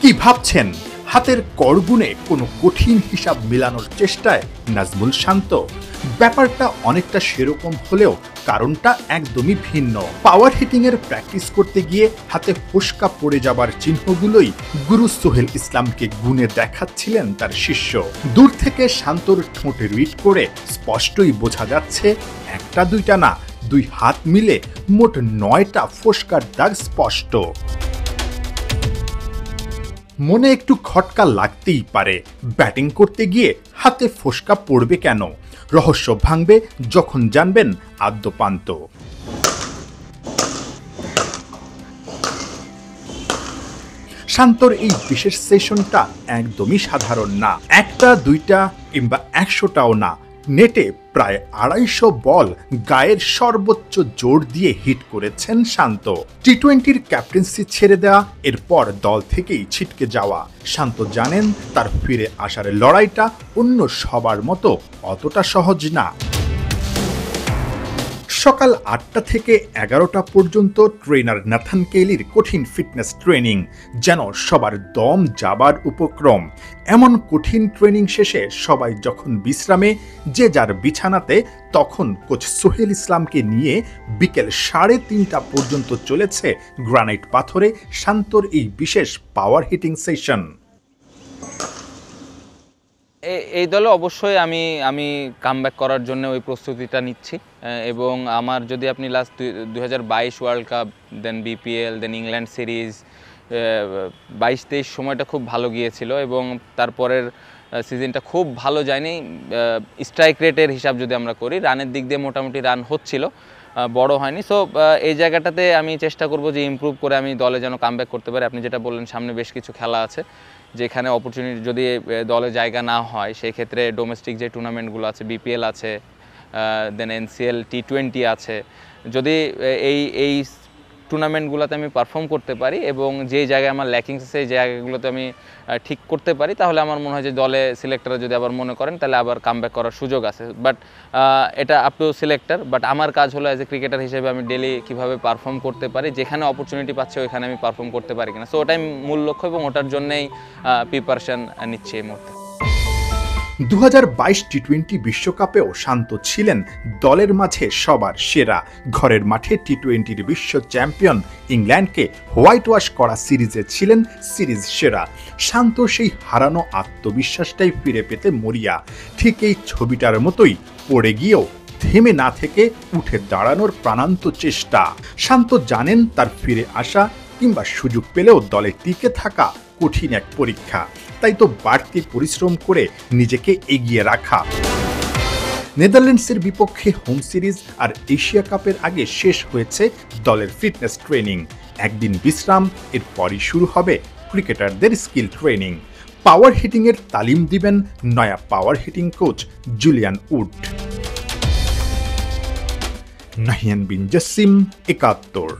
কি ভাবছেন? হাতের করগুনে কোনো কঠিন হিসাব মেলানোর চেষ্টায় নাজমুল শান্ত? ব্যাপারটা অনেকটা সেরকম হলেও কারণটা একদমই ভিন্ন। পাওয়ার হিটিং এর প্র্যাকটিস করতে গিয়ে হাতে ফোস্কা পড়ে যাবার চিহ্নগুলোই গুরু সোহেল ইসলামকে গুণে দেখাচ্ছিলেন তার শিষ্য। দূর থেকে শান্তর ঠোঁটে রিড করে স্পষ্টই বোঝা যাচ্ছে একটা দুইটা না, দুই হাত মিলে মোট 9টা ফোস্কার দাগ স্পষ্ট। মনে একটু খটকা লাগতেই পারে, ব্যাটিং করতে গিয়ে হাতে ফোস্কা পড়বে কেন? রহস্য ভাঙবে যখন জানবেন আদ্যোপান্ত। শান্তর এই বিশেষ সেশনটা একদমই সাধারণ না। একটা দুইটা কিংবা 100টাও না, নেটে প্রায় 250 বল গায়ের সর্বোচ্চ জোর দিয়ে হিট করেছেন শান্ত। টি-20-র ক্যাপ্টেন্সি ছেড়ে দেওয়া, এরপর দল থেকেই ছিটকে যাওয়া। শান্ত জানেন তার ফিরে আসার লড়াইটা অন্য সবার মতো অতটা সহজ না। সকাল 8টা থেকে 11টা পর্যন্ত ট্রেনার নাথান কেলির কঠিন ফিটনেস ট্রেনিং, যেন সবার দম যাবার উপক্রম। এমন কঠিন ট্রেনিং শেষে সবাই যখন বিশ্রামে, যে যার বিছানাতে, তখন কোচ সোহেল ইসলামকে নিয়ে বিকেল 3:30টা পর্যন্ত চলেছে গ্রানাইট পাথরে শান্তর এই বিশেষ পাওয়ার হিটিং সেশন। এই দলে অবশ্যই আমি কামব্যাক করার জন্য ওই প্রস্তুতিটা নিচ্ছি, এবং আমার যদি আপনি লাস্ট 2022 ওয়ার্ল্ড কাপ, দেন বিপিএল, দেন ইংল্যান্ড সিরিজ, 22-23 সময়টা খুব ভালো গিয়েছিল, এবং তারপরের সিজনটা খুব ভালো যায়নি। স্ট্রাইক রেটের হিসাব যদি আমরা করি, রানের দিক দিয়ে মোটামুটি রান হচ্ছিল, বড় হয়নি। সো এই জায়গাটাতে আমি চেষ্টা করব যে ইমপ্রুভ করে আমি দলে যেন কামব্যাক করতে পারি। আপনি যেটা বললেন, সামনে বেশ কিছু খেলা আছে, যেখানে অপরচুনিটি যদি দলে জায়গা না হয়, সেই ক্ষেত্রে ডোমেস্টিক যে টুর্নামেন্টগুলো আছে, বিপিএল আছে, দেন এনসিএল, টি-20 আছে, যদি এই টুর্নামেন্টগুলোতে আমি পারফর্ম করতে পারি এবং যে জায়গায় আমার ল্যাকিংস আছে সেই জায়গাগুলোতে আমি ঠিক করতে পারি, তাহলে আমার মনে হয় যে দলে সিলেক্টররা যদি আবার মনে করেন, তাহলে আবার কামব্যাক করার সুযোগ আছে। বাট এটা আপ টু সিলেক্টর। বাট আমার কাজ হলো অ্যাজ এ ক্রিকেটার হিসেবে আমি ডেলি কীভাবে পারফর্ম করতে পারি, যেখানে অপরচুনিটি পাচ্ছে ওইখানে আমি পারফর্ম করতে পারি কিনা। সো ওটাই মূল লক্ষ্য, এবং ওটার জন্যই প্রিপারেশন নিচ্ছি এই মুহূর্তে। 2022 টি-20 বিশ্বকাপেও শান্ত ছিলেন দলের মাঝে সবার সেরা। ঘরের মাঠে টি-20-র বিশ্ব চ্যাম্পিয়ন ইংল্যান্ডকে হোয়াইট ওয়াশ করা সিরিজে ছিলেন সিরিজ সেরা। শান্ত সেই হারানো আত্মবিশ্বাসটাই ফিরে পেতে মরিয়া। ঠিক এই ছবিটার মতোই পড়ে গিয়েও থেমে না থেকে উঠে দাঁড়ানোর প্রাণান্ত চেষ্টা। শান্ত জানেন তার ফিরে আসা কিংবা সুযোগ পেলেও দলে টিকে থাকা কঠিন এক পরীক্ষা, তাই তো বাড়তি পরিশ্রম করে নিজেকে এগিয়ে রাখা। নেদারল্যান্ডসের বিপক্ষে হোম সিরিজ আর এশিয়া কাপের আগে শেষ হয়েছে দলের ফিটনেস ট্রেনিং। একদিন বিশ্রাম, এরপরই শুরু হবে ক্রিকেটারদের স্কিল ট্রেনিং। পাওয়ার হিটিং এর তালিম দিবেন নয়া power hitting coach Julian Wood. Nahian Bin Jasim, 71।